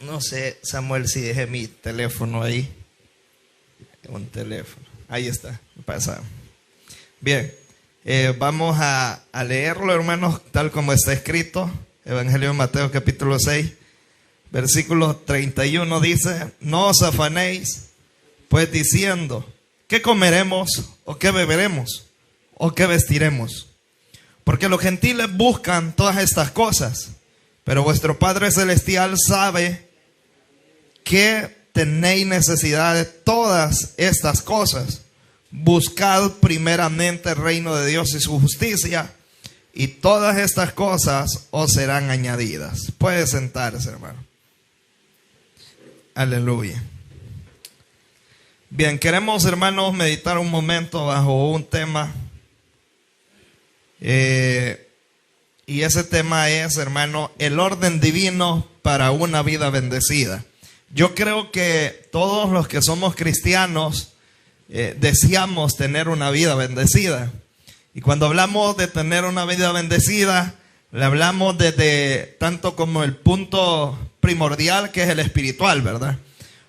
No sé, Samuel, si dejé mi teléfono ahí. Un teléfono. Ahí está. Pasa. Bien. Vamos a leerlo, hermanos, tal como está escrito. Evangelio de Mateo, capítulo 6, versículo 31 dice: no os afanéis, pues diciendo, ¿qué comeremos? ¿O qué beberemos? ¿O qué vestiremos? Porque los gentiles buscan todas estas cosas, pero vuestro Padre Celestial sabe que tenéis necesidad de todas estas cosas. Buscad primeramente el reino de Dios y su justicia, y todas estas cosas os serán añadidas. Puede sentarse, hermano. Aleluya. Bien, queremos, hermanos, meditar un momento bajo un tema. Y ese tema es, hermano, el orden divino para una vida bendecida. Yo creo que todos los que somos cristianos deseamos tener una vida bendecida. Y cuando hablamos de tener una vida bendecida, le hablamos desde tanto como el punto primordial, que es el espiritual, ¿verdad?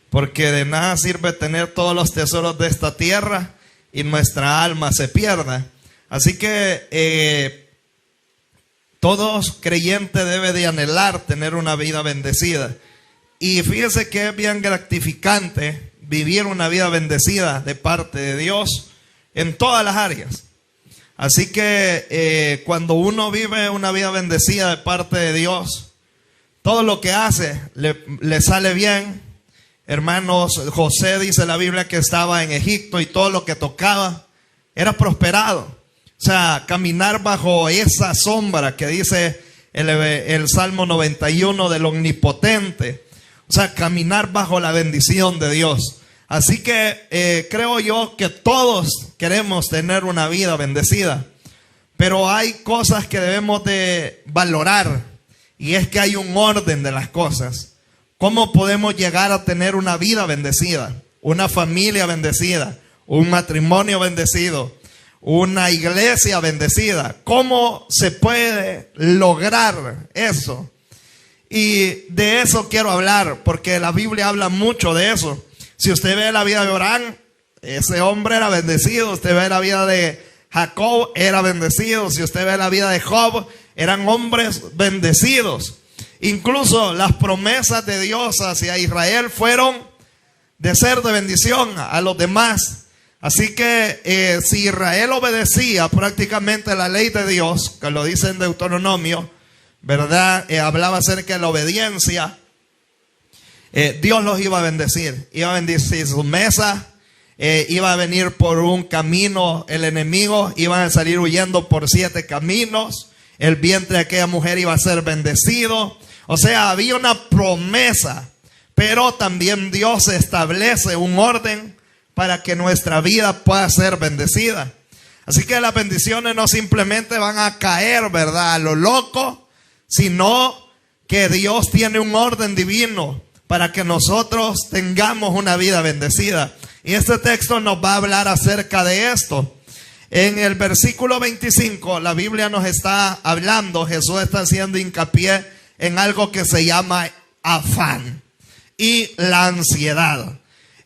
Porque de nada sirve tener todos los tesoros de esta tierra y nuestra alma se pierda. Así que todos creyentes deben de anhelar tener una vida bendecida. Y fíjese que es bien gratificante vivir una vida bendecida de parte de Dios en todas las áreas. Así que cuando uno vive una vida bendecida de parte de Dios, todo lo que hace le sale bien. Hermanos, José dice la Biblia que estaba en Egipto y todo lo que tocaba era prosperado. O sea, caminar bajo esa sombra que dice el Salmo 91 del Omnipotente. O sea, caminar bajo la bendición de Dios. Así que creo yo que todos queremos tener una vida bendecida. Pero hay cosas que debemos de valorar. Y es que hay un orden de las cosas. ¿Cómo podemos llegar a tener una vida bendecida? Una familia bendecida. Un matrimonio bendecido. Una iglesia bendecida. ¿Cómo se puede lograr eso? Y de eso quiero hablar, porque la Biblia habla mucho de eso. Si usted ve la vida de Abraham, ese hombre era bendecido. Usted ve la vida de Jacob, era bendecido. Si usted ve la vida de Job, eran hombres bendecidos. Incluso las promesas de Dios hacia Israel fueron de ser de bendición a los demás. Así que si Israel obedecía prácticamente la ley de Dios, que lo dice en Deuteronomio, ¿verdad? Hablaba acerca de la obediencia. Dios los iba a bendecir. Iba a bendecir su mesa. Iba a venir por un camino el enemigo. Iban a salir huyendo por 7 caminos. El vientre de aquella mujer iba a ser bendecido. O sea, había una promesa. Pero también Dios establece un orden para que nuestra vida pueda ser bendecida. Así que las bendiciones no simplemente van a caer, ¿verdad?, a lo loco, sino que Dios tiene un orden divino para que nosotros tengamos una vida bendecida. Y este texto nos va a hablar acerca de esto. En el versículo 25, la Biblia nos está hablando, Jesús está haciendo hincapié en algo que se llama afán y la ansiedad.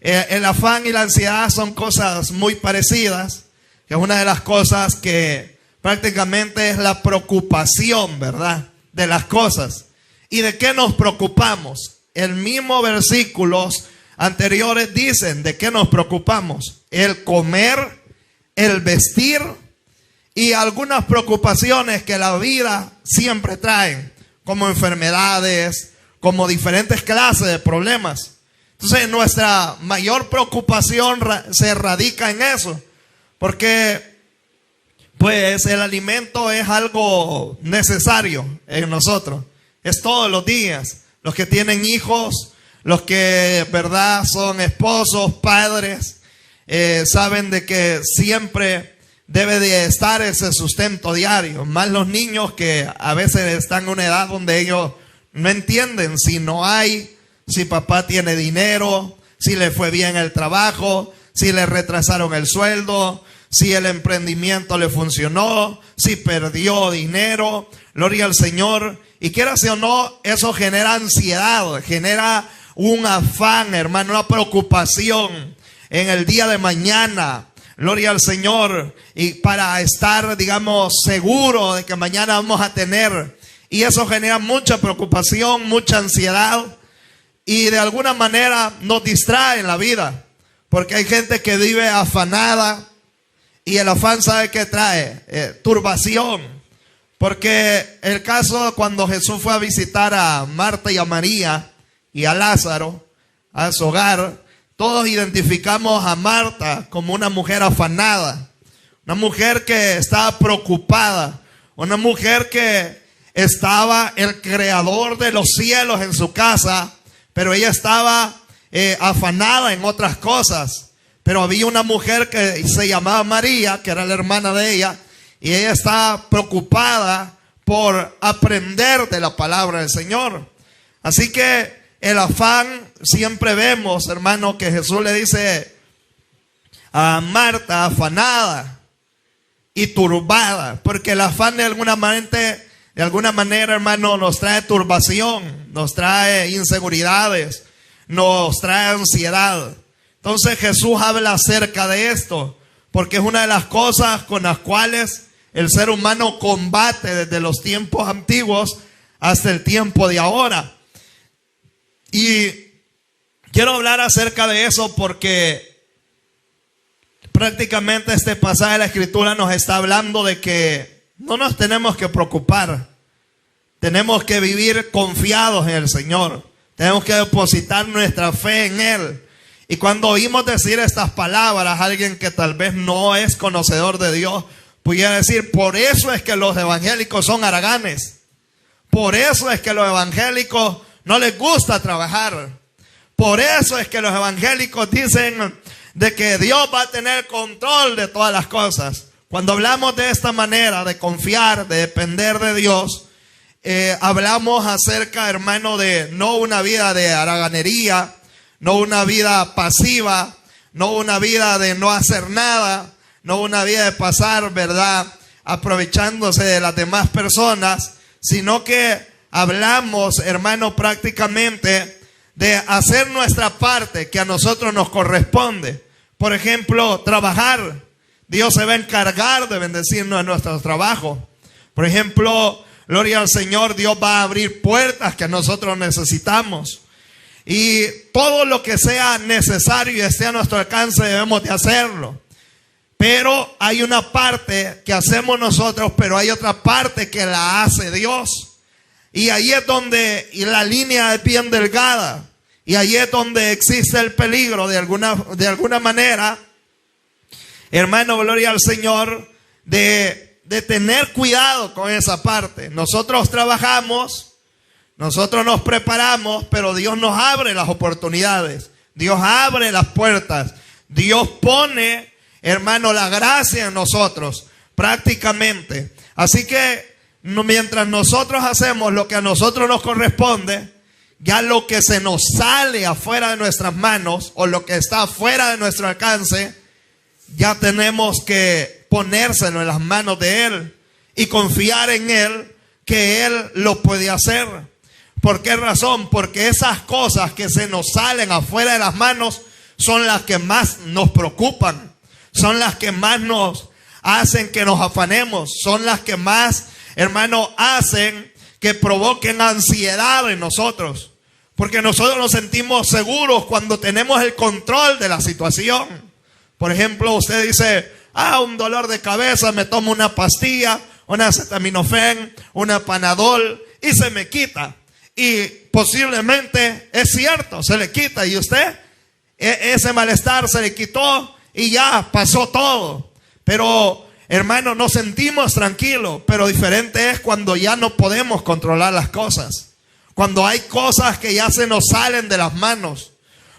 El afán y la ansiedad son cosas muy parecidas, que es una de las cosas que prácticamente es la preocupación, ¿verdad?, de las cosas. ¿Y de qué nos preocupamos? El mismo versículos anteriores dicen de qué nos preocupamos: el comer, el vestir y algunas preocupaciones que la vida siempre trae, como enfermedades, como diferentes clases de problemas. Entonces nuestra mayor preocupación se radica en eso, porque pues el alimento es algo necesario en nosotros, es todos los días. Los que tienen hijos, los que, ¿verdad?, son esposos, padres, saben de que siempre debe de estar ese sustento diario. Más los niños, que a veces están en una edad donde ellos no entienden si no hay, si papá tiene dinero, si le fue bien el trabajo, si le retrasaron el sueldo, si el emprendimiento le funcionó, si perdió dinero. Gloria al Señor. Y quieras o no, eso genera ansiedad, genera un afán, hermano, una preocupación en el día de mañana. Gloria al Señor. Y para estar, digamos, seguro de que mañana vamos a tener. Y eso genera mucha preocupación, mucha ansiedad. Y de alguna manera nos distrae en la vida. Porque hay gente que vive afanada. Y el afán, ¿sabe qué trae? Turbación. Porque el caso cuando Jesús fue a visitar a Marta y a María y a Lázaro, a su hogar, todos identificamos a Marta como una mujer afanada. Una mujer que estaba preocupada. Una mujer que estaba el creador de los cielos en su casa, pero ella estaba afanada en otras cosas. Pero había una mujer que se llamaba María, que era la hermana de ella, y ella estaba preocupada por aprender de la palabra del Señor. Así que el afán, siempre vemos, hermano, que Jesús le dice a Marta, afanada y turbada, porque el afán de alguna manera, hermano, nos trae turbación, nos trae inseguridades, nos trae ansiedad. Entonces Jesús habla acerca de esto, porque es una de las cosas con las cuales el ser humano combate desde los tiempos antiguos hasta el tiempo de ahora. Y quiero hablar acerca de eso porque prácticamente este pasaje de la Escritura nos está hablando de que no nos tenemos que preocupar. Tenemos que vivir confiados en el Señor. Tenemos que depositar nuestra fe en Él. Y cuando oímos decir estas palabras, alguien que tal vez no es conocedor de Dios, pudiera decir, por eso es que los evangélicos son haraganes. Por eso es que los evangélicos no les gusta trabajar. Por eso es que los evangélicos dicen de que Dios va a tener control de todas las cosas. Cuando hablamos de esta manera, de confiar, de depender de Dios, hablamos acerca, hermano, de no una vida de haraganería, no una vida pasiva, no una vida de no hacer nada, no una vida de pasar, ¿verdad?, aprovechándose de las demás personas, sino que hablamos, hermano, prácticamente de hacer nuestra parte que a nosotros nos corresponde. Por ejemplo, trabajar. Dios se va a encargar de bendecirnos en nuestro trabajo. Por ejemplo, gloria al Señor, Dios va a abrir puertas que nosotros necesitamos. Y todo lo que sea necesario y esté a nuestro alcance debemos de hacerlo. Pero hay una parte que hacemos nosotros, pero hay otra parte que la hace Dios. Y ahí es donde la línea es bien delgada. Y ahí es donde existe el peligro de alguna manera, hermano, gloria al Señor, de tener cuidado con esa parte. Nosotros trabajamos, nosotros nos preparamos, pero Dios nos abre las oportunidades. Dios abre las puertas. Dios pone, hermano, la gracia en nosotros, prácticamente. Así que mientras nosotros hacemos lo que a nosotros nos corresponde, ya lo que se nos sale afuera de nuestras manos o lo que está afuera de nuestro alcance, ya tenemos que ponérselo en las manos de Él y confiar en Él, que Él lo puede hacer. ¿Por qué razón? Porque esas cosas que se nos salen afuera de las manos son las que más nos preocupan, son las que más nos hacen que nos afanemos, son las que más, hermano, hacen que provoquen ansiedad en nosotros. Porque nosotros nos sentimos seguros cuando tenemos el control de la situación. Por ejemplo, usted dice, un dolor de cabeza, me tomo una pastilla, una acetaminofén, una Panadol y se me quita. Y posiblemente es cierto, se le quita. Y usted, ese malestar se le quitó y ya pasó todo. Pero, hermano, nos sentimos tranquilos. Pero diferente es cuando ya no podemos controlar las cosas. Cuando hay cosas que ya se nos salen de las manos.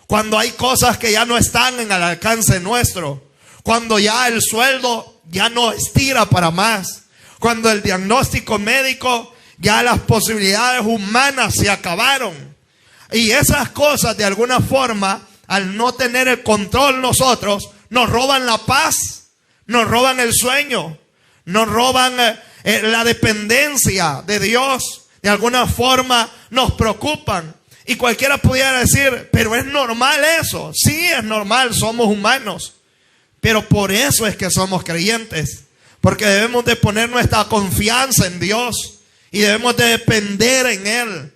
Cuando hay cosas que ya no están en el alcance nuestro. Cuando ya el sueldo ya no estira para más. Cuando el diagnóstico médico, ya las posibilidades humanas se acabaron. Y esas cosas, de alguna forma, al no tener el control nosotros, nos roban la paz, nos roban el sueño, nos roban la dependencia de Dios. de alguna forma nos preocupan. Y cualquiera pudiera decir, pero es normal eso. Sí, es normal, somos humanos. Pero por eso es que somos creyentes. Porque debemos de poner nuestra confianza en Dios y debemos de depender en Él.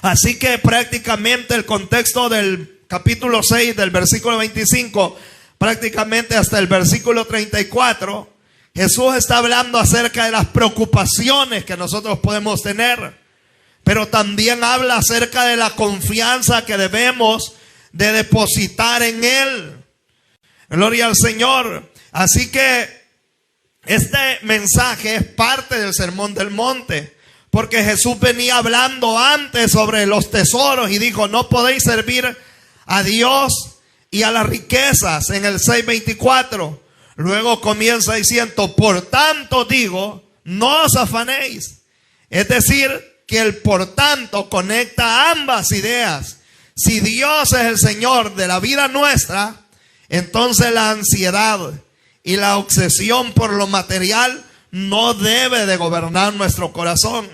Así que prácticamente el contexto del capítulo 6, del versículo 25, prácticamente hasta el versículo 34, Jesús está hablando acerca de las preocupaciones que nosotros podemos tener. Pero también habla acerca de la confianza que debemos de depositar en Él. Gloria al Señor. Así que este mensaje es parte del Sermón del Monte. Porque Jesús venía hablando antes sobre los tesoros y dijo, no podéis servir a Dios y a las riquezas en el 6:24. Luego comienza diciendo, por tanto digo, no os afanéis. Es decir, que el por tanto conecta ambas ideas. Si Dios es el Señor de la vida nuestra, entonces la ansiedad y la obsesión por lo material no debe de gobernar nuestro corazón.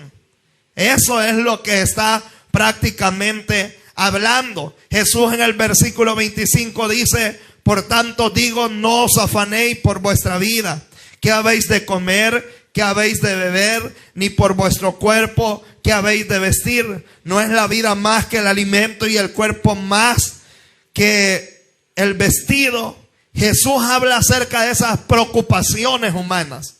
Eso es lo que está prácticamente hablando. Jesús en el versículo 25 dice, por tanto digo, no os afanéis por vuestra vida, qué habéis de comer, qué habéis de beber, ni por vuestro cuerpo, qué habéis de vestir. No es la vida más que el alimento y el cuerpo más que el vestido. Jesús habla acerca de esas preocupaciones humanas.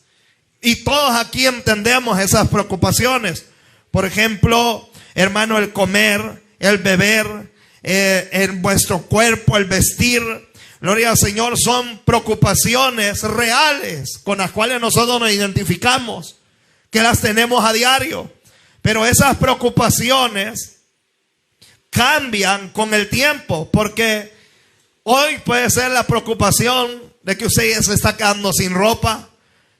Y todos aquí entendemos esas preocupaciones. Por ejemplo, hermano, el comer, el beber, en vuestro cuerpo, el vestir. Gloria al Señor, son preocupaciones reales con las cuales nosotros nos identificamos, que las tenemos a diario. Pero esas preocupaciones cambian con el tiempo, porque hoy puede ser la preocupación de que usted se está quedando sin ropa,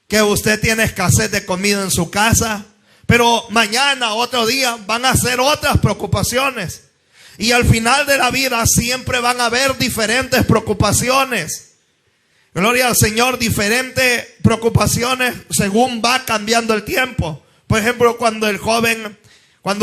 que usted tiene escasez de comida en su casa, pero mañana, otro día, van a ser otras preocupaciones. Y al final de la vida siempre van a haber diferentes preocupaciones. Gloria al Señor, diferentes preocupaciones según va cambiando el tiempo. Por ejemplo, cuando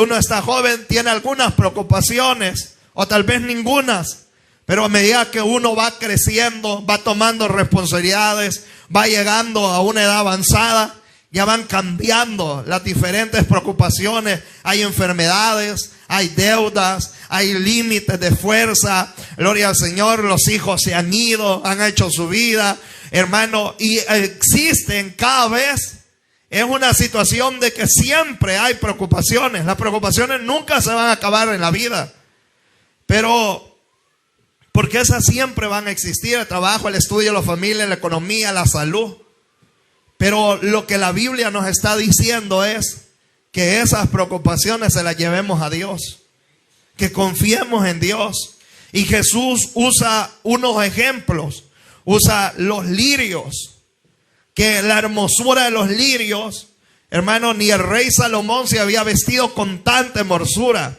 uno está joven, tiene algunas preocupaciones, o tal vez ningunas. Pero a medida que uno va creciendo, va tomando responsabilidades, va llegando a una edad avanzada, ya van cambiando las diferentes preocupaciones. Hay enfermedades, hay deudas, hay límites de fuerza. Gloria al Señor, los hijos se han ido, han hecho su vida, hermano, y existen cada vez. Es una situación de que siempre hay preocupaciones. Las preocupaciones nunca se van a acabar en la vida, pero porque esas siempre van a existir: el trabajo, el estudio, la familia, la economía, la salud. Pero lo que la Biblia nos está diciendo es que esas preocupaciones se las llevemos a Dios, que confiemos en Dios. Y Jesús usa unos ejemplos, usa los lirios, que la hermosura de los lirios, hermano, ni el rey Salomón se había vestido con tanta hermosura.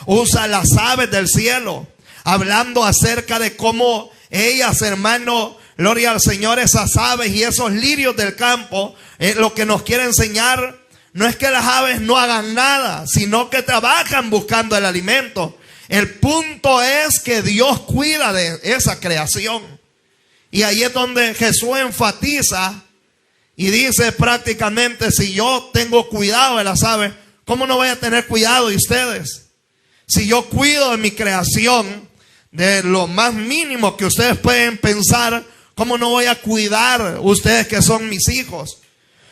Usa las aves del cielo, hablando acerca de cómo ellas, hermano, gloria al Señor, esas aves y esos lirios del campo, lo que nos quiere enseñar no es que las aves no hagan nada, sino que trabajan buscando el alimento. El punto es que Dios cuida de esa creación. Y ahí es donde Jesús enfatiza y dice prácticamente: si yo tengo cuidado de las aves, ¿cómo no voy a tener cuidado de ustedes? Si yo cuido de mi creación, de lo más mínimo que ustedes pueden pensar, ¿cómo no voy a cuidar ustedes que son mis hijos?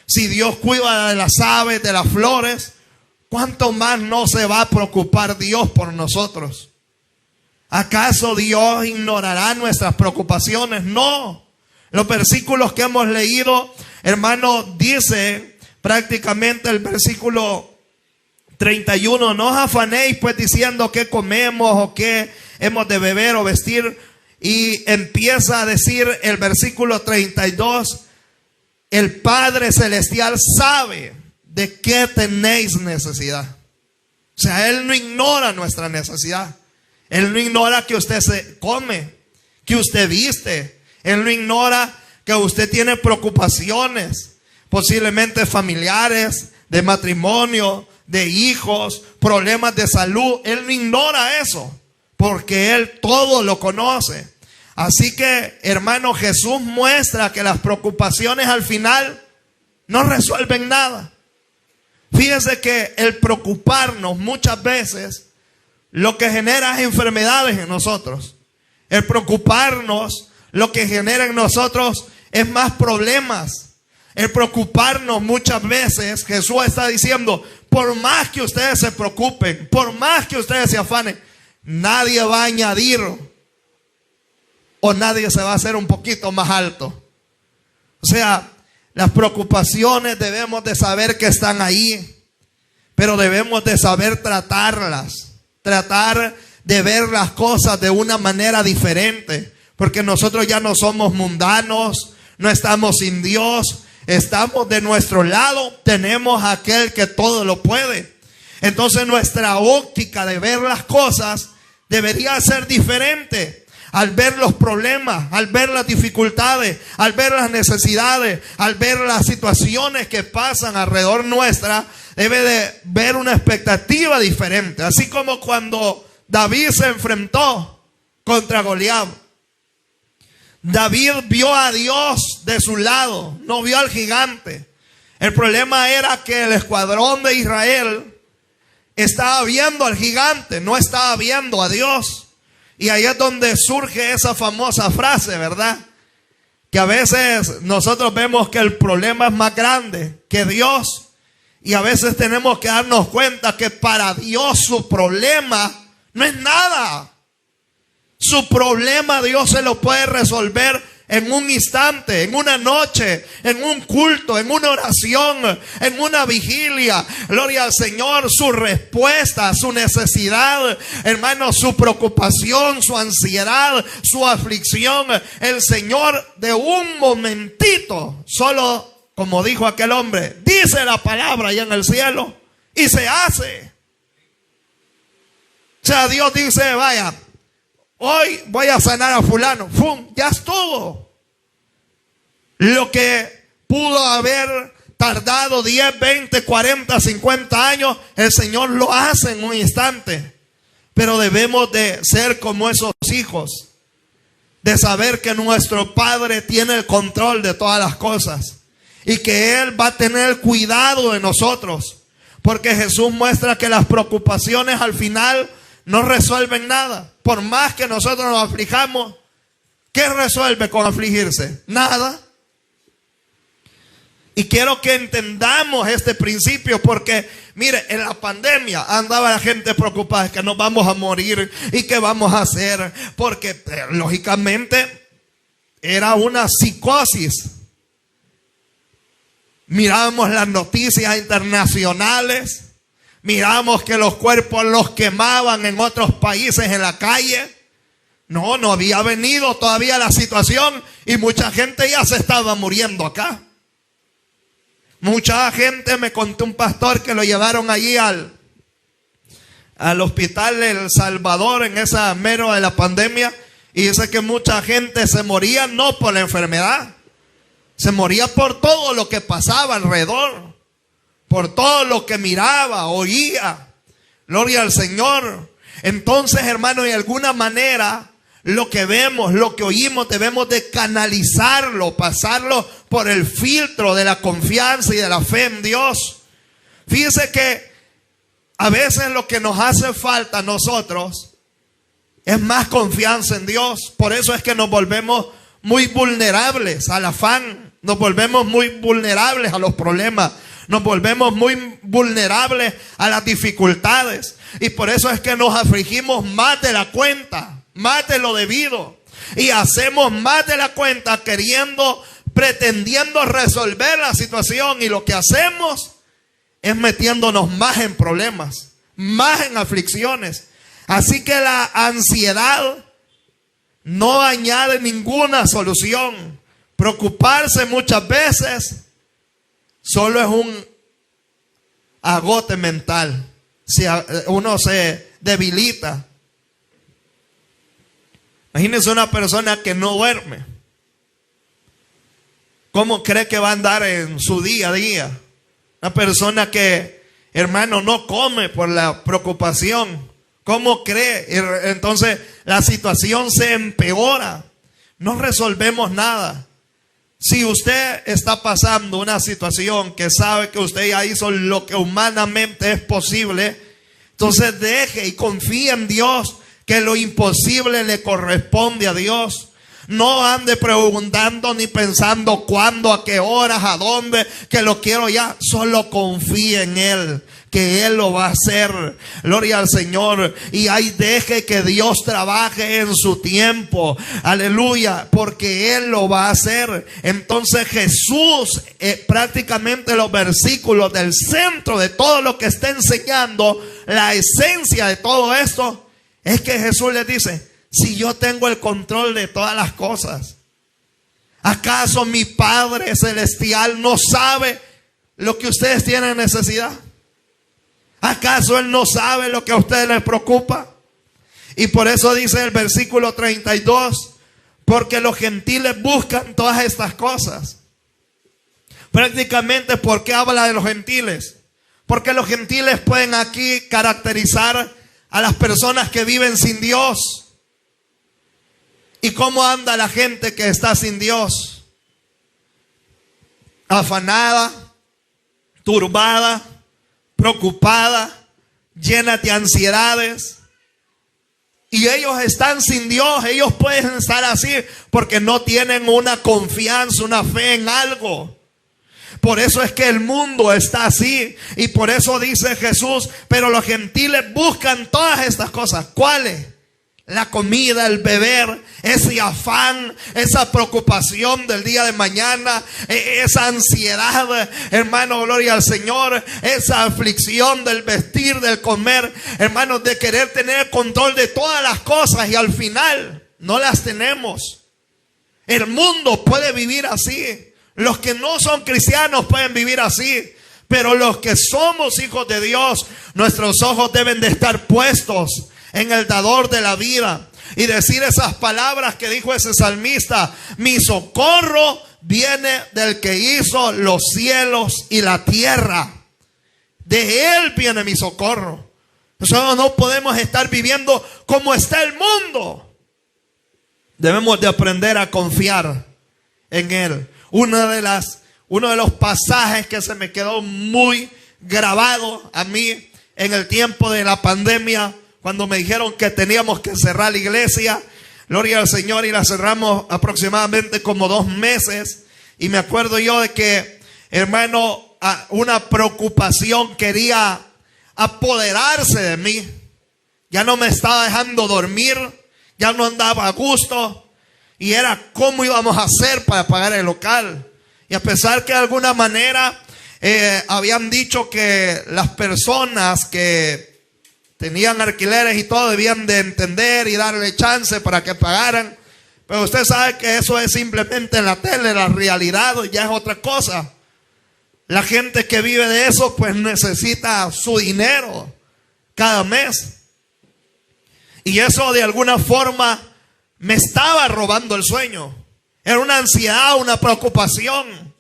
Si Dios cuida de las aves, de las flores, ¿cuánto más no se va a preocupar Dios por nosotros? ¿Acaso Dios ignorará nuestras preocupaciones? No. Los versículos que hemos leído, hermano, dice prácticamente el versículo 31, no os afanéis pues diciendo qué comemos o qué hemos de beber o vestir. Y empieza a decir el versículo 32, el Padre Celestial sabe de qué tenéis necesidad. O sea, Él no ignora nuestra necesidad. Él no ignora que usted se come, que usted viste. Él no ignora que usted tiene preocupaciones, posiblemente familiares, de matrimonio, de hijos, problemas de salud. Él no ignora eso, porque Él todo lo conoce. Así que, hermano, Jesús muestra que las preocupaciones al final no resuelven nada. Fíjense que el preocuparnos muchas veces lo que genera es enfermedades en nosotros. El preocuparnos lo que genera en nosotros es más problemas. El preocuparnos muchas veces, Jesús está diciendo, por más que ustedes se preocupen, por más que ustedes se afanen, nadie va a añadir o nadie se va a hacer un poquito más alto. O sea, las preocupaciones debemos de saber que están ahí, pero debemos de saber tratarlas, tratar de ver las cosas de una manera diferente, porque nosotros ya no somos mundanos, no estamos sin Dios, estamos de nuestro lado, tenemos a aquel que todo lo puede. Entonces nuestra óptica de ver las cosas debería ser diferente. Al ver los problemas, al ver las dificultades, al ver las necesidades, al ver las situaciones que pasan alrededor nuestra, debe de ver una expectativa diferente. Así como cuando David se enfrentó contra Goliat. David vio a Dios de su lado, no vio al gigante. El problema era que el escuadrón de Israel estaba viendo al gigante, no estaba viendo a Dios. Y ahí es donde surge esa famosa frase, ¿verdad? Que a veces nosotros vemos que el problema es más grande que Dios. Y a veces tenemos que darnos cuenta que para Dios su problema no es nada. Su problema Dios se lo puede resolver en un instante, en una noche, en un culto, en una oración, en una vigilia. Gloria al Señor. Su respuesta, su necesidad, hermano, su preocupación, su ansiedad, su aflicción, el Señor de un momentito, solo como dijo aquel hombre, dice la palabra allá en el cielo y se hace. O sea, Dios dice, vaya, hoy voy a sanar a fulano. ¡Fum! Ya estuvo. Lo que pudo haber tardado 10, 20, 40, 50 años, el Señor lo hace en un instante. Pero debemos de ser como esos hijos, de saber que nuestro Padre tiene el control de todas las cosas y que Él va a tener cuidado de nosotros. Porque Jesús muestra que las preocupaciones al final no resuelven nada. Por más que nosotros nos aflijamos, ¿qué resuelve con afligirse? Nada. Y quiero que entendamos este principio, porque mire, en la pandemia andaba la gente preocupada que nos vamos a morir y qué vamos a hacer, porque lógicamente era una psicosis. Mirábamos las noticias internacionales, mirábamos que los cuerpos los quemaban en otros países en la calle. No había venido todavía la situación y mucha gente ya se estaba muriendo acá. Mucha gente, me contó un pastor que lo llevaron allí al hospital de El Salvador en esa mero de la pandemia, y dice que mucha gente se moría no por la enfermedad, se moría por todo lo que pasaba alrededor, por todo lo que miraba, oía. Gloria al Señor. Entonces, hermano, de alguna manera lo que vemos, lo que oímos, debemos de canalizarlo, pasarlo por el filtro de la confianza y de la fe en Dios. Fíjense que a veces lo que nos hace falta a nosotros es más confianza en Dios. Por eso es que nos volvemos muy vulnerables al afán, nos volvemos muy vulnerables a los problemas, nos volvemos muy vulnerables a las dificultades. Y por eso es que nos afligimos más de la cuenta, más de lo debido, y hacemos más de la cuenta pretendiendo resolver la situación, y lo que hacemos es metiéndonos más en problemas, más en aflicciones. Así que la ansiedad no añade ninguna solución. Preocuparse muchas veces solo es un agote mental. Si uno se debilita. Imagínense una persona que no duerme. ¿Cómo cree que va a andar en su día a día? Una persona que hermano, no come por la preocupación. ¿Cómo cree? Entonces la situación se empeora. No resolvemos nada. Si usted está pasando una situación que sabe que usted ya hizo lo que humanamente es posible, entonces deje y confíe en Dios, que lo imposible le corresponde a Dios. No ande preguntando ni pensando cuándo, a qué horas, a dónde, que lo quiero ya. Solo confíe en Él, que Él lo va a hacer. Gloria al Señor. Y ahí deje que Dios trabaje en su tiempo. Aleluya, porque Él lo va a hacer. Entonces Jesús, prácticamente los versículos del centro de todo lo que está enseñando, la esencia de todo esto, es que Jesús les dice: si yo tengo el control de todas las cosas, ¿acaso mi Padre Celestial no sabe lo que ustedes tienen necesidad? ¿Acaso Él no sabe lo que a ustedes les preocupa? Y por eso dice el versículo 32, porque los gentiles buscan todas estas cosas. Prácticamente, ¿por qué habla de los gentiles? Porque los gentiles pueden aquí caracterizar a las personas que viven sin Dios. ¿Y cómo anda la gente que está sin Dios? Afanada, turbada, preocupada, llena de ansiedades. Y ellos están sin Dios. Ellos pueden estar así porque no tienen una confianza, una fe en algo. Por eso es que el mundo está así. Y por eso dice Jesús: pero los gentiles buscan todas estas cosas. ¿Cuáles? La comida, el beber, ese afán, esa preocupación del día de mañana, esa ansiedad, hermano, gloria al Señor, esa aflicción del vestir, del comer, hermano, de querer tener control de todas las cosas y al final no las tenemos. El mundo puede vivir así. Los que no son cristianos pueden vivir así. Pero los que somos hijos de Dios, nuestros ojos deben de estar puestos en el dador de la vida y decir esas palabras que dijo ese salmista: mi socorro viene del que hizo los cielos y la tierra. De Él viene mi socorro. Nosotros no podemos estar viviendo como está el mundo. Debemos de aprender a confiar en Él. Uno de los pasajes que se me quedó muy grabado a mí en el tiempo de la pandemia, cuando me dijeron que teníamos que cerrar la iglesia, gloria al Señor, y la cerramos aproximadamente como 2 meses. Y me acuerdo yo de que, hermano, una preocupación quería apoderarse de mí. Ya no me estaba dejando dormir, ya no andaba a gusto. Y era cómo íbamos a hacer para pagar el local. Y a pesar que de alguna manera habían dicho que las personas que tenían alquileres y todo debían de entender y darle chance para que pagaran. Pero usted sabe que eso es simplemente en la tele. La realidad ya es otra cosa. La gente que vive de eso pues necesita su dinero cada mes. Y eso de alguna forma me estaba robando el sueño. Era una ansiedad, una preocupación.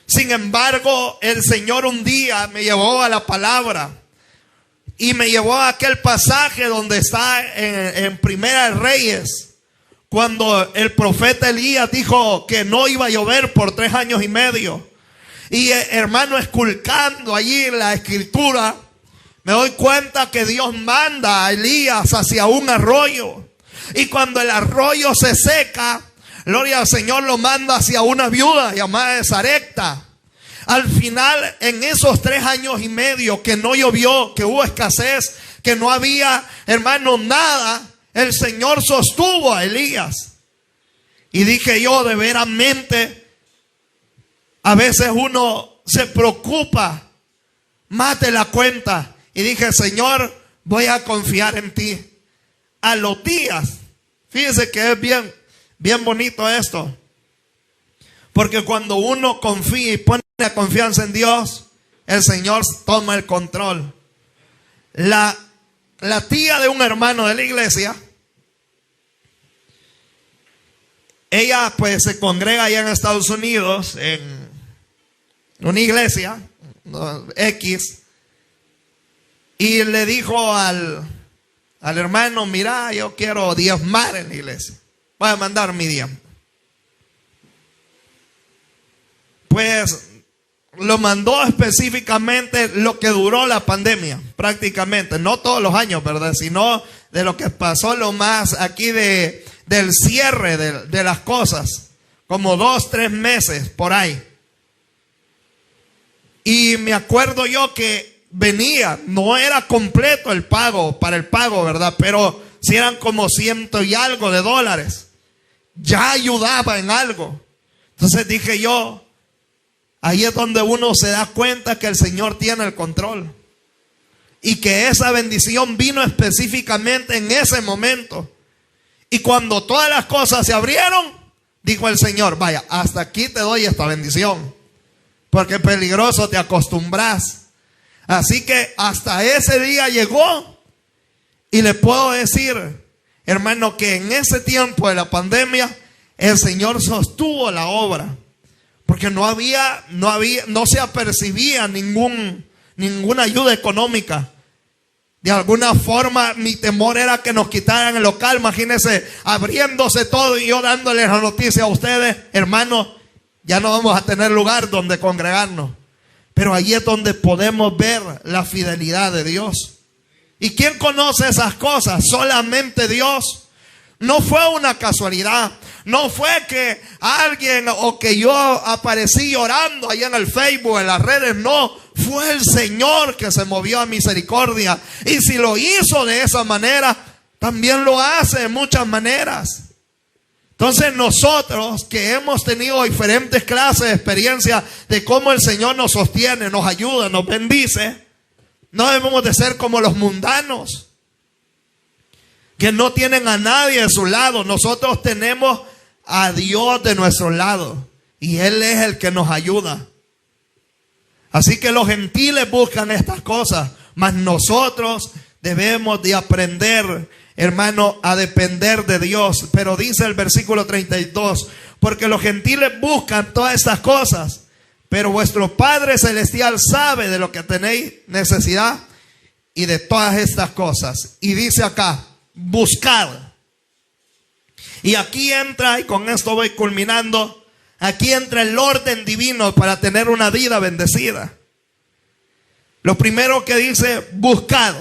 Sin embargo, el Señor un día me llevó a la palabra. Y me llevó a aquel pasaje donde está en Primera de Reyes, cuando el profeta Elías dijo que no iba a llover por 3 años y medio. Y hermano, esculcando allí la escritura, me doy cuenta que Dios manda a Elías hacia un arroyo. Y cuando el arroyo se seca, gloria al Señor, lo manda hacia una viuda llamada Sarepta. Al final, en esos 3 años y medio que no llovió, que hubo escasez, que no había, hermano, nada, el Señor sostuvo a Elías. Y dije yo, de veramente, a veces uno se preocupa más de la cuenta. Y dije: Señor, voy a confiar en ti. A los días, fíjese que es bien bonito esto. Porque cuando uno confía y pone la confianza en Dios, el Señor toma el control. La tía de un hermano de la iglesia, ella pues se congrega allá en Estados Unidos en una iglesia X, Y le dijo al hermano, mira, yo quiero diezmar en la iglesia. Voy a mandar mi diezmo. Pues lo mandó específicamente lo que duró la pandemia, prácticamente. No todos los años, ¿verdad? Sino de lo que pasó lo más aquí del cierre de las cosas. Como 2-3 meses por ahí. Y me acuerdo yo que venía, no era completo el pago, para el pago, ¿verdad? Pero si eran como $100 y algo de dólares. Ya ayudaba en algo. Entonces dije yo, ahí es donde uno se da cuenta que el Señor tiene el control. Y que esa bendición vino específicamente en ese momento. Y cuando todas las cosas se abrieron, dijo el Señor, vaya, hasta aquí te doy esta bendición. Porque peligroso te acostumbras. Así que hasta ese día llegó. Y le puedo decir, hermano, que en ese tiempo de la pandemia, el Señor sostuvo la obra. Porque no se apercibía ninguna ayuda económica. De alguna forma mi temor era que nos quitaran el local. Imagínense, abriéndose todo y yo dándoles la noticia a ustedes, hermanos, ya no vamos a tener lugar donde congregarnos. Pero ahí es donde podemos ver la fidelidad de Dios. ¿Y quién conoce esas cosas? Solamente Dios. No fue una casualidad. No fue que alguien o que yo aparecí llorando allá en el Facebook, en las redes. No, fue el Señor que se movió a misericordia. Y si lo hizo de esa manera, también lo hace de muchas maneras. Entonces nosotros que hemos tenido diferentes clases de experiencia de cómo el Señor nos sostiene, nos ayuda, nos bendice, no debemos de ser como los mundanos que no tienen a nadie de su lado. Nosotros tenemos a Dios de nuestro lado y Él es el que nos ayuda. Así que los gentiles buscan estas cosas, mas nosotros debemos de aprender, hermano, a depender de Dios. Pero dice el versículo 32, porque los gentiles buscan todas estas cosas, pero vuestro Padre Celestial sabe de lo que tenéis necesidad y de todas estas cosas. Y dice acá, buscad. Y aquí entra, y con esto voy culminando, aquí entra el orden divino para tener una vida bendecida. Lo primero que dice, buscad.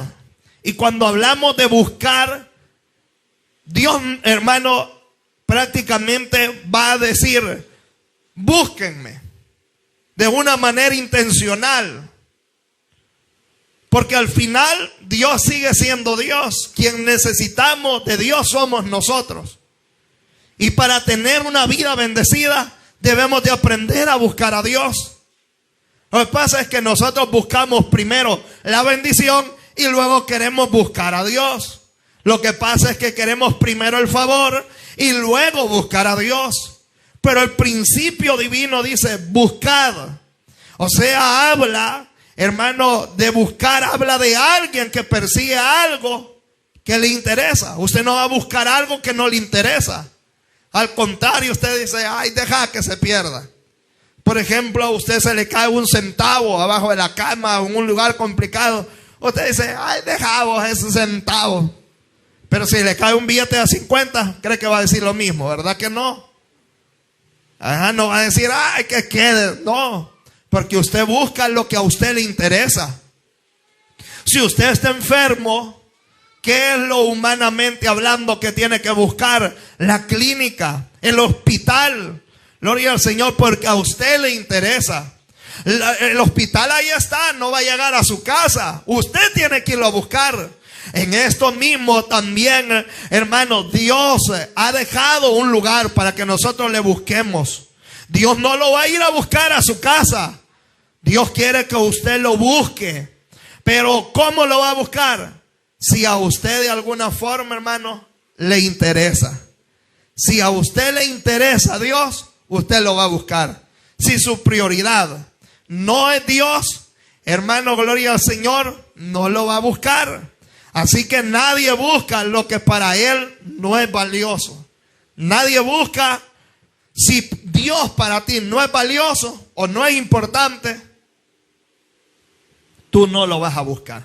Y cuando hablamos de buscar, Dios, hermano, prácticamente va a decir, búsquenme de una manera intencional. Porque al final Dios sigue siendo Dios. Quien necesitamos de Dios somos nosotros. Y para tener una vida bendecida debemos de aprender a buscar a Dios. Lo que pasa es que nosotros buscamos primero la bendición y luego queremos buscar a Dios. Lo que pasa es que queremos primero el favor y luego buscar a Dios. Pero el principio divino dice buscad. O sea, habla, hermano, de buscar, habla de alguien que persigue algo que le interesa. Usted no va a buscar algo que no le interesa. Al contrario, usted dice, ay, deja que se pierda. Por ejemplo, a usted se le cae un centavo abajo de la cama o en un lugar complicado. Usted dice, ay, dejamos ese centavo. Pero si le cae un billete de 50, cree que va a decir lo mismo, ¿verdad que no? Ajá, no va a decir, ay, que quede. No, porque usted busca lo que a usted le interesa. Si usted está enfermo, ¿qué es lo humanamente hablando que tiene que buscar? La clínica, el hospital. Gloria al Señor, porque a usted le interesa. El hospital ahí está, no va a llegar a su casa. Usted tiene que irlo a buscar. En esto mismo también, hermano, Dios ha dejado un lugar para que nosotros le busquemos. Dios no lo va a ir a buscar a su casa. Dios quiere que usted lo busque. Pero ¿cómo lo va a buscar? Si a usted de alguna forma, hermano, le interesa. Si a usted le interesa a Dios, usted lo va a buscar. Si su prioridad no es Dios, hermano, gloria al Señor, no lo va a buscar. Así que nadie busca lo que para él no es valioso. Nadie busca, si Dios para ti no es valioso o no es importante, tú no lo vas a buscar.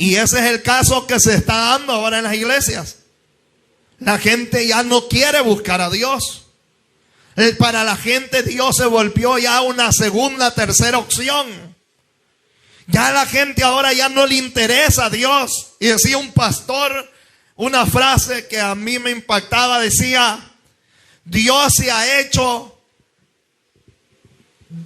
Y ese es el caso que se está dando ahora en las iglesias. La gente ya no quiere buscar a Dios. Para la gente Dios se volvió ya una segunda, tercera opción. Ya la gente ahora ya no le interesa a Dios. Y decía un pastor una frase que a mí me impactaba, decía: Dios se ha hecho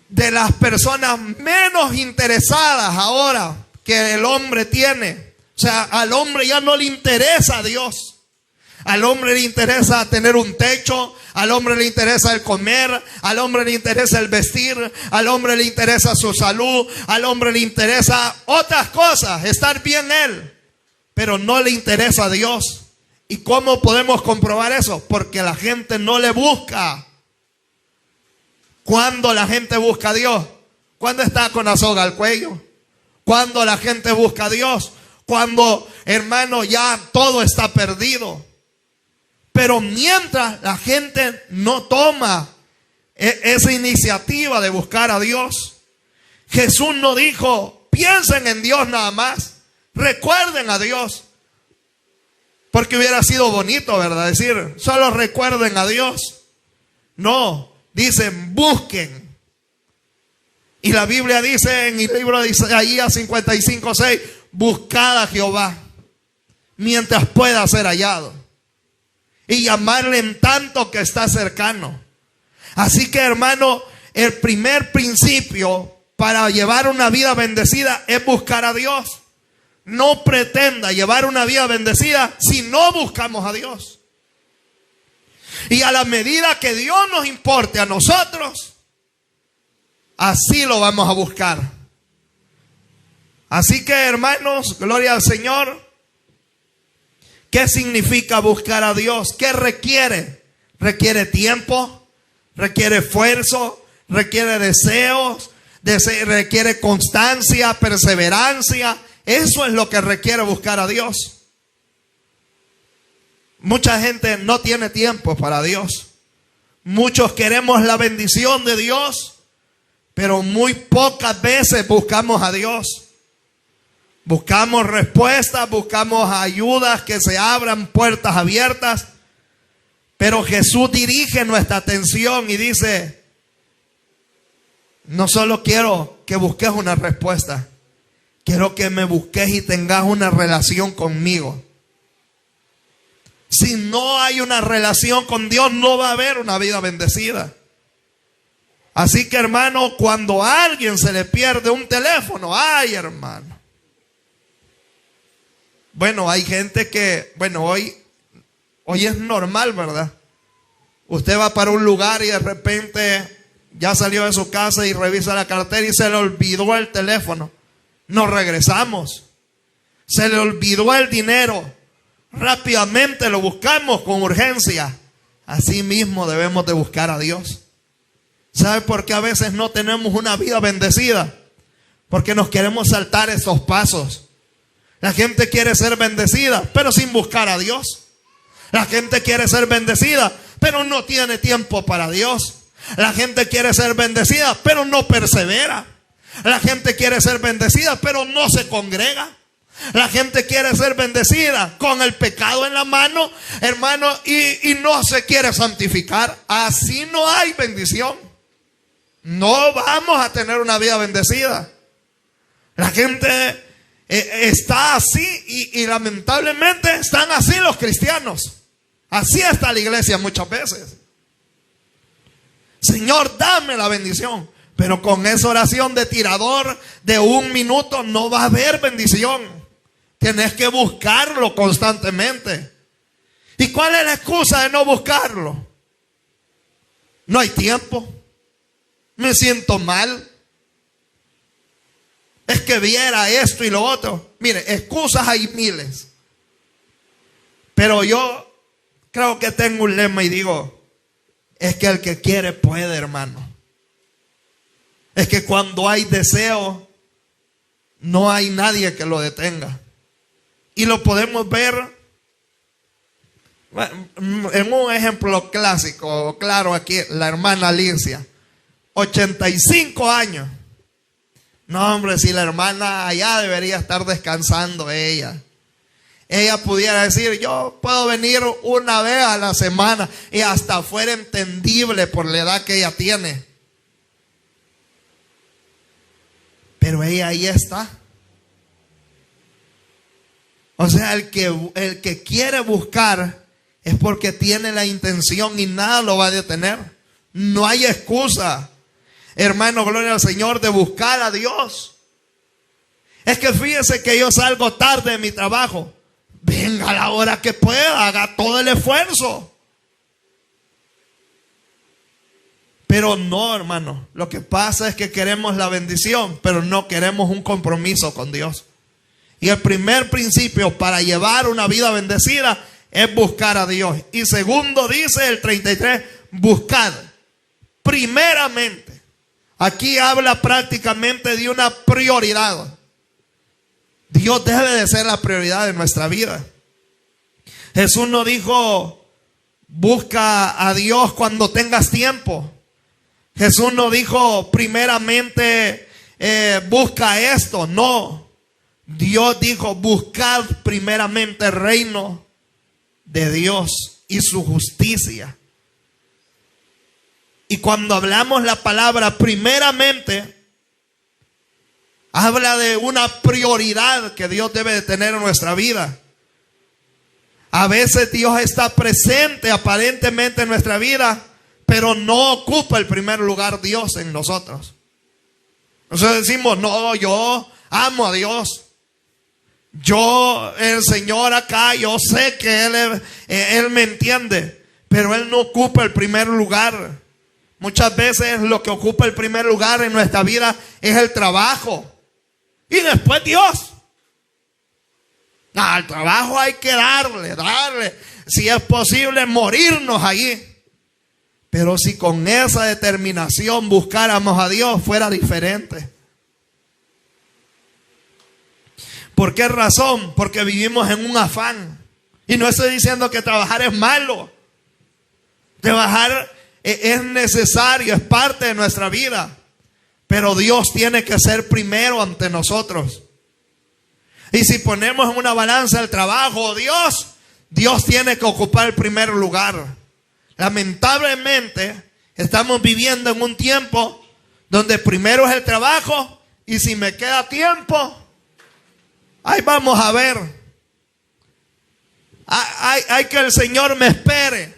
de las personas menos interesadas ahora que el hombre tiene. O sea, al hombre ya no le interesa a Dios. Al hombre le interesa tener un techo, al hombre le interesa el comer, al hombre le interesa el vestir, al hombre le interesa su salud, al hombre le interesa otras cosas, estar bien él, pero no le interesa a Dios. ¿Y cómo podemos comprobar eso? Porque la gente no le busca. ¿Cuándo la gente busca a Dios? ¿Cuándo está con la soga al cuello? ¿Cuándo la gente busca a Dios? Cuando, hermano, ya todo está perdido. Pero mientras la gente no toma esa iniciativa de buscar a Dios, Jesús no dijo: piensen en Dios nada más, recuerden a Dios. Porque hubiera sido bonito, ¿verdad? Decir, solo recuerden a Dios. No, dicen, busquen. Y la Biblia dice en el libro de Isaías 55:6, buscad a Jehová mientras pueda ser hallado, y llamarle en tanto que está cercano. Así que, hermano, el primer principio para llevar una vida bendecida es buscar a Dios. No pretenda llevar una vida bendecida si no buscamos a Dios. Y a la medida que Dios nos importe a nosotros, así lo vamos a buscar. Así que, hermanos, gloria al Señor. ¿Qué significa buscar a Dios? ¿Qué requiere? Requiere tiempo, requiere esfuerzo, requiere deseos, requiere constancia, perseverancia. Eso es lo que requiere buscar a Dios. Mucha gente no tiene tiempo para Dios. Muchos queremos la bendición de Dios, pero muy pocas veces buscamos a Dios. Buscamos respuestas, buscamos ayudas, que se abran puertas abiertas. Pero Jesús dirige nuestra atención y dice: no solo quiero que busques una respuesta, quiero que me busques y tengas una relación conmigo. Si no hay una relación con Dios, no va a haber una vida bendecida. Así que, hermano, cuando a alguien se le pierde un teléfono, ay, hermano. Bueno, hay gente que, hoy es normal, ¿verdad? Usted va para un lugar y de repente ya salió de su casa y revisa la cartera y se le olvidó el teléfono. Nos regresamos. Se le olvidó el dinero. Rápidamente lo buscamos con urgencia. Así mismo debemos de buscar a Dios. ¿Sabe por qué a veces no tenemos una vida bendecida? Porque nos queremos saltar esos pasos. La gente quiere ser bendecida, pero sin buscar a Dios. La gente quiere ser bendecida, pero no tiene tiempo para Dios. La gente quiere ser bendecida, pero no persevera. La gente quiere ser bendecida, pero no se congrega. La gente quiere ser bendecida con el pecado en la mano, hermano, y no se quiere santificar. Así no hay bendición. No vamos a tener una vida bendecida. La gente está así y lamentablemente están así los cristianos. Así está la iglesia muchas veces. Señor, dame la bendición. Pero con esa oración de tirador de 1 minuto no va a haber bendición. Tienes que buscarlo constantemente. ¿Y cuál es la excusa de no buscarlo? No hay tiempo. Me siento mal. Es que viera esto y lo otro. Mire, excusas hay miles. Pero yo creo que tengo un lema y digo: es que el que quiere puede, hermano. Es que cuando hay deseo, no hay nadie que lo detenga. Y lo podemos ver en un ejemplo clásico, claro, aquí, la hermana Alicia, 85 años. No, hombre, si la hermana allá debería estar descansando ella. Ella pudiera decir, yo puedo venir una vez a la semana, y hasta fuera entendible por la edad que ella tiene. Pero ella ahí está. O sea, el que quiere buscar es porque tiene la intención y nada lo va a detener. No hay excusa, hermano, gloria al Señor, de buscar a Dios. Es que fíjese que yo salgo tarde de mi trabajo. Venga a la hora que pueda, haga todo el esfuerzo. Pero no, hermano, lo que pasa es que queremos la bendición, pero no queremos un compromiso con Dios. Y el primer principio para llevar una vida bendecida es buscar a Dios. Y segundo, dice el 33, buscad primeramente. Aquí habla prácticamente de una prioridad. Dios debe de ser la prioridad de nuestra vida. Jesús no dijo, busca a Dios cuando tengas tiempo. Jesús no dijo, primeramente, busca esto. No. Dios dijo, buscad primeramente el reino de Dios y su justicia. Y cuando hablamos la palabra primeramente, habla de una prioridad que Dios debe de tener en nuestra vida. A veces Dios está presente aparentemente en nuestra vida, pero no ocupa el primer lugar Dios en nosotros. Nosotros decimos, no, yo amo a Dios. El Señor acá, yo sé que Él me entiende, pero Él no ocupa el primer lugar. Muchas veces lo que ocupa el primer lugar en nuestra vida es el trabajo. Y después Dios. Al trabajo hay que darle. Si es posible, morirnos allí. Pero si con esa determinación buscáramos a Dios, fuera diferente. ¿Por qué razón? Porque vivimos en un afán. Y no estoy diciendo que trabajar es malo. Trabajar es necesario, es parte de nuestra vida. Pero Dios tiene que ser primero ante nosotros. Y si ponemos en una balanza el trabajo, Dios tiene que ocupar el primer lugar. Lamentablemente, estamos viviendo en un tiempo donde primero es el trabajo, y si me queda tiempo, ahí vamos a ver. Hay que el Señor me espere.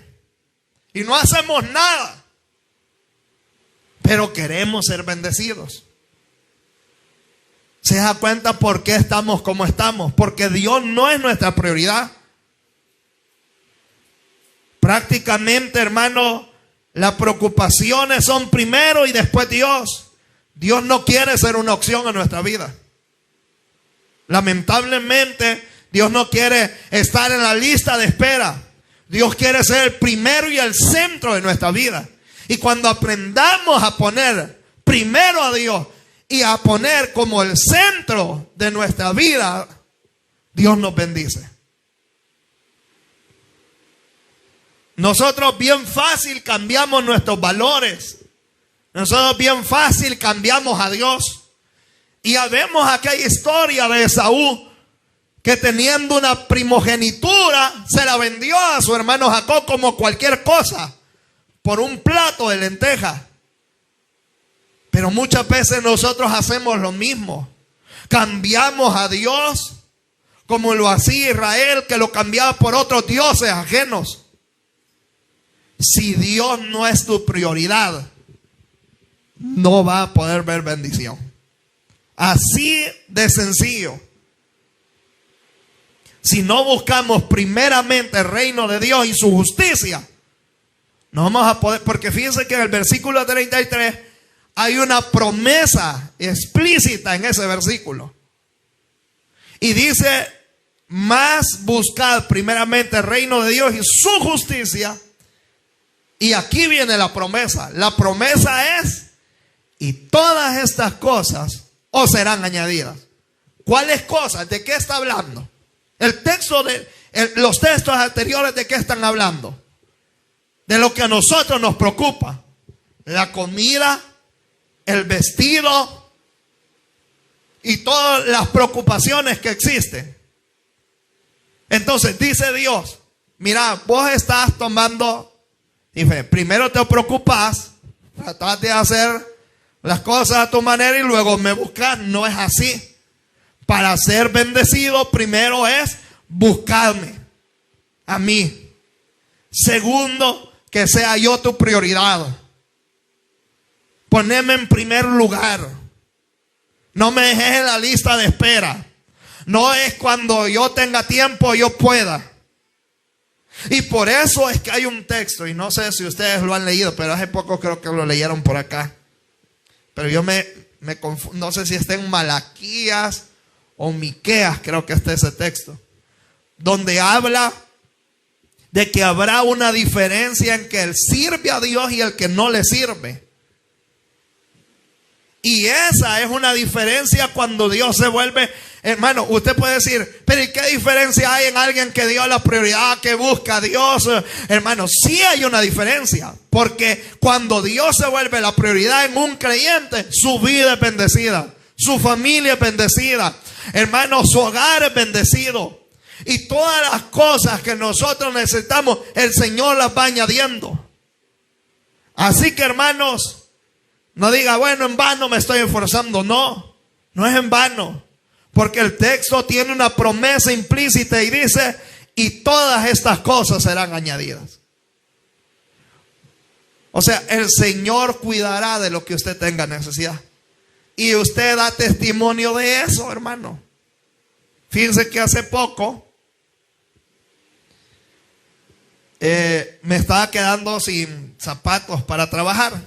Y no hacemos nada. Pero queremos ser bendecidos. ¿Se da cuenta por qué estamos como estamos? Porque Dios no es nuestra prioridad. Prácticamente, hermano, las preocupaciones son primero y después Dios. Dios no quiere ser una opción en nuestra vida. Lamentablemente, Dios no quiere estar en la lista de espera. Dios quiere ser el primero y el centro de nuestra vida. Y cuando aprendamos a poner primero a Dios y a poner como el centro de nuestra vida, Dios nos bendice. Nosotros bien fácil cambiamos nuestros valores. Nosotros bien fácil cambiamos a Dios. Y ya vemos aquella historia de Esaú, que teniendo una primogenitura se la vendió a su hermano Jacob como cualquier cosa, por un plato de lentejas. Pero muchas veces nosotros hacemos lo mismo. Cambiamos a Dios como lo hacía Israel, que lo cambiaba por otros dioses ajenos. Si Dios no es tu prioridad, no va a poder ver bendición. Así de sencillo. Si no buscamos primeramente el reino de Dios y su justicia, no vamos a poder. Porque fíjense que en el versículo 33 hay una promesa explícita en ese versículo. Y dice, más buscad primeramente el reino de Dios y su justicia. Y aquí viene la promesa. La promesa es, y todas estas cosas os serán añadidas. ¿Cuáles cosas? ¿De qué está hablando? El texto los textos anteriores, ¿de qué están hablando? De lo que a nosotros nos preocupa. La comida, el vestido, y todas las preocupaciones que existen. Entonces dice Dios, mira, vos estás tomando, dice, primero te preocupas, tratás de hacer las cosas a tu manera y luego me buscas. No es así. Para ser bendecido, primero es buscarme a mí. Segundo, que sea yo tu prioridad. Poneme en primer lugar. No me dejes en la lista de espera. No es cuando yo tenga tiempo yo pueda. Y por eso es que hay un texto, y no sé si ustedes lo han leído, pero hace poco creo que lo leyeron por acá. Pero yo me confundo, no sé si está en Malaquías o Miqueas, creo que está ese texto, donde habla de que habrá una diferencia en que él sirve a Dios y el que no le sirve. Y esa es una diferencia cuando Dios se vuelve, hermano, usted puede decir, pero ¿y qué diferencia hay en alguien que dio la prioridad, que busca a Dios? Hermano, sí hay una diferencia, porque cuando Dios se vuelve la prioridad en un creyente, su vida es bendecida, su familia es bendecida, hermano, su hogar es bendecido. Y todas las cosas que nosotros necesitamos, el Señor las va añadiendo. Así que, hermanos, no diga, bueno, en vano me estoy esforzando. No, no es en vano. Porque el texto tiene una promesa implícita y dice, y todas estas cosas serán añadidas. O sea, el Señor cuidará de lo que usted tenga necesidad. Y usted da testimonio de eso, hermano. Fíjense que hace poco me estaba quedando sin zapatos para trabajar.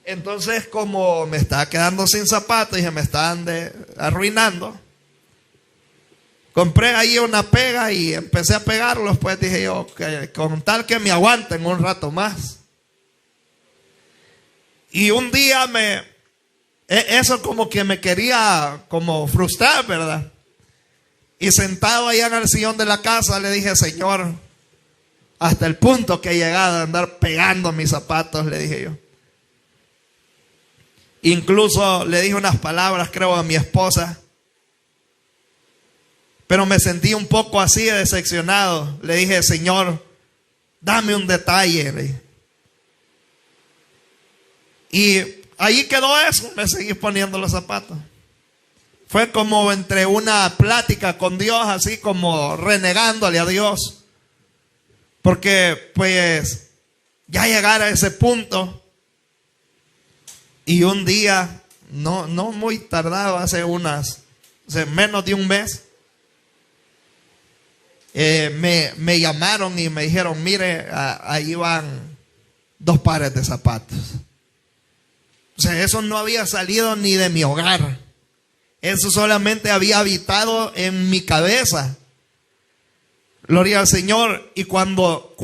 Entonces, como me estaba quedando sin zapatos y se me estaban arruinando, compré ahí una pega y empecé a pegarlos. Pues dije yo, que con tal que me aguanten un rato más. Y un día eso como que me quería como frustrar, ¿verdad? Y sentado allá en el sillón de la casa le dije, Señor, hasta el punto que he llegado a andar pegando mis zapatos, le dije yo. Incluso le dije unas palabras, creo, a mi esposa. Pero me sentí un poco así decepcionado. Le dije, Señor, dame un detalle. Le dije. Y ahí quedó eso. Me seguí poniendo los zapatos. Fue como entre una plática con Dios, así como renegándole a Dios. Porque pues ya llegar a ese punto. Y un día, no muy tardado, hace menos de un mes, me llamaron y me dijeron, mire, ahí van 2 pares de zapatos. O sea, eso no había salido ni de mi hogar. Eso solamente había habitado en mi cabeza. Gloria al Señor. Y cuando,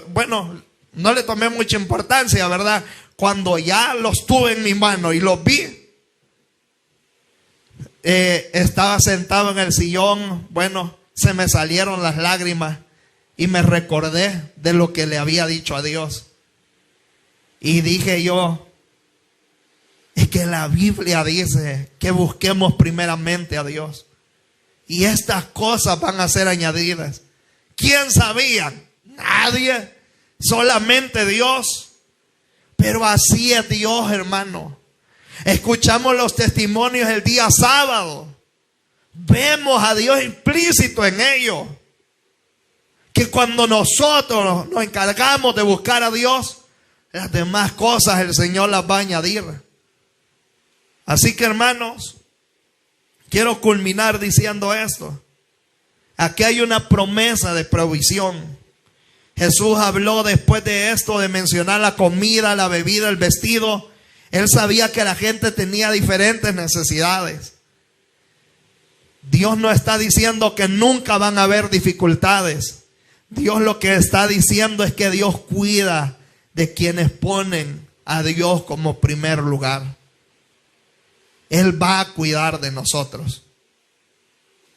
bueno, no le tomé mucha importancia, ¿verdad? Cuando ya los tuve en mi mano y los vi, estaba sentado en el sillón. Bueno, se me salieron las lágrimas y me recordé de lo que le había dicho a Dios. Y dije yo, es que la Biblia dice que busquemos primeramente a Dios. Y estas cosas van a ser añadidas. ¿Quién sabía? Nadie. Solamente Dios. Pero así es Dios, hermano. Escuchamos los testimonios el día sábado. Vemos a Dios implícito en ello. Que cuando nosotros nos encargamos de buscar a Dios, las demás cosas el Señor las va a añadir. Así que, hermanos, quiero culminar diciendo esto. Aquí hay una promesa de provisión. Jesús habló después de esto, de mencionar la comida, la bebida, el vestido. Él sabía que la gente tenía diferentes necesidades. Dios no está diciendo que nunca van a haber dificultades. Dios lo que está diciendo es que Dios cuida de quienes ponen a Dios como primer lugar. Él va a cuidar de nosotros.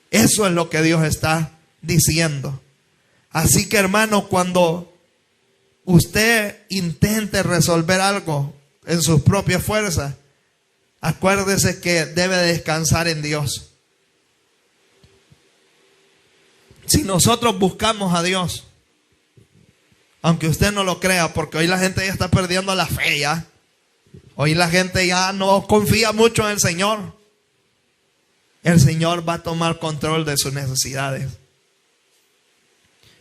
Eso es lo que Dios está diciendo. Así que, hermano, cuando usted intente resolver algo en sus propias fuerzas, acuérdese que debe descansar en Dios. Si nosotros buscamos a Dios, aunque usted no lo crea, porque hoy la gente ya está perdiendo la fe ya. Hoy la gente ya no confía mucho en el Señor. El Señor va a tomar control de sus necesidades.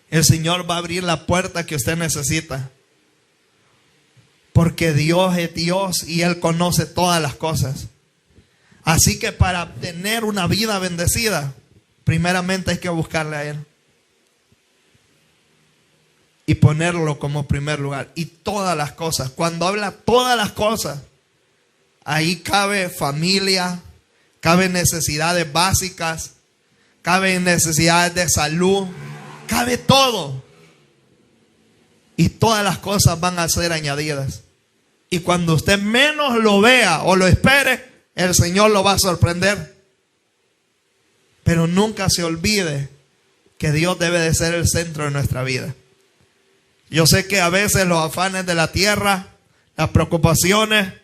El Señor va a abrir la puerta que usted necesita. Porque Dios es Dios y Él conoce todas las cosas. Así que para tener una vida bendecida, primeramente hay que buscarle a Él. Y ponerlo como primer lugar. Y todas las cosas. Cuando habla todas las cosas, ahí cabe familia, cabe necesidades básicas, cabe necesidades de salud, cabe todo. Y todas las cosas van a ser añadidas. Y cuando usted menos lo vea o lo espere, el Señor lo va a sorprender. Pero nunca se olvide que Dios debe de ser el centro de nuestra vida. Yo sé que a veces los afanes de la tierra, las preocupaciones,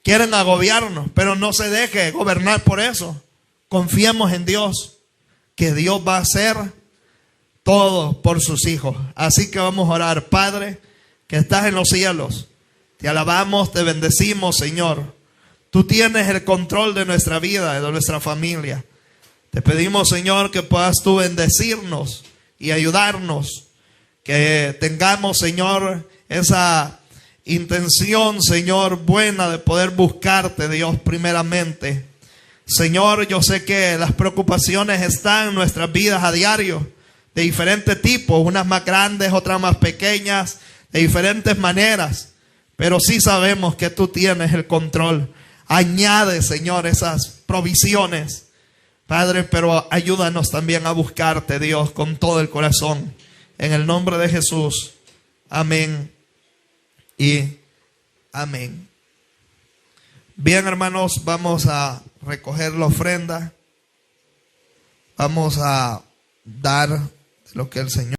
quieren agobiarnos, pero no se deje gobernar por eso. Confiemos en Dios, que Dios va a hacer todo por sus hijos. Así que vamos a orar. Padre, que estás en los cielos, te alabamos, te bendecimos, Señor. Tú tienes el control de nuestra vida, de nuestra familia. Te pedimos, Señor, que puedas tú bendecirnos y ayudarnos. Que tengamos, Señor, esa intención, Señor, buena de poder buscarte, Dios, primeramente. Señor, yo sé que las preocupaciones están en nuestras vidas a diario, de diferentes tipos, unas más grandes, otras más pequeñas, de diferentes maneras. Pero sí sabemos que tú tienes el control. Añade, Señor, esas provisiones, Padre, pero ayúdanos también a buscarte, Dios, con todo el corazón. En el nombre de Jesús. Amén y amén. Bien, hermanos, vamos a recoger la ofrenda. Vamos a dar lo que el Señor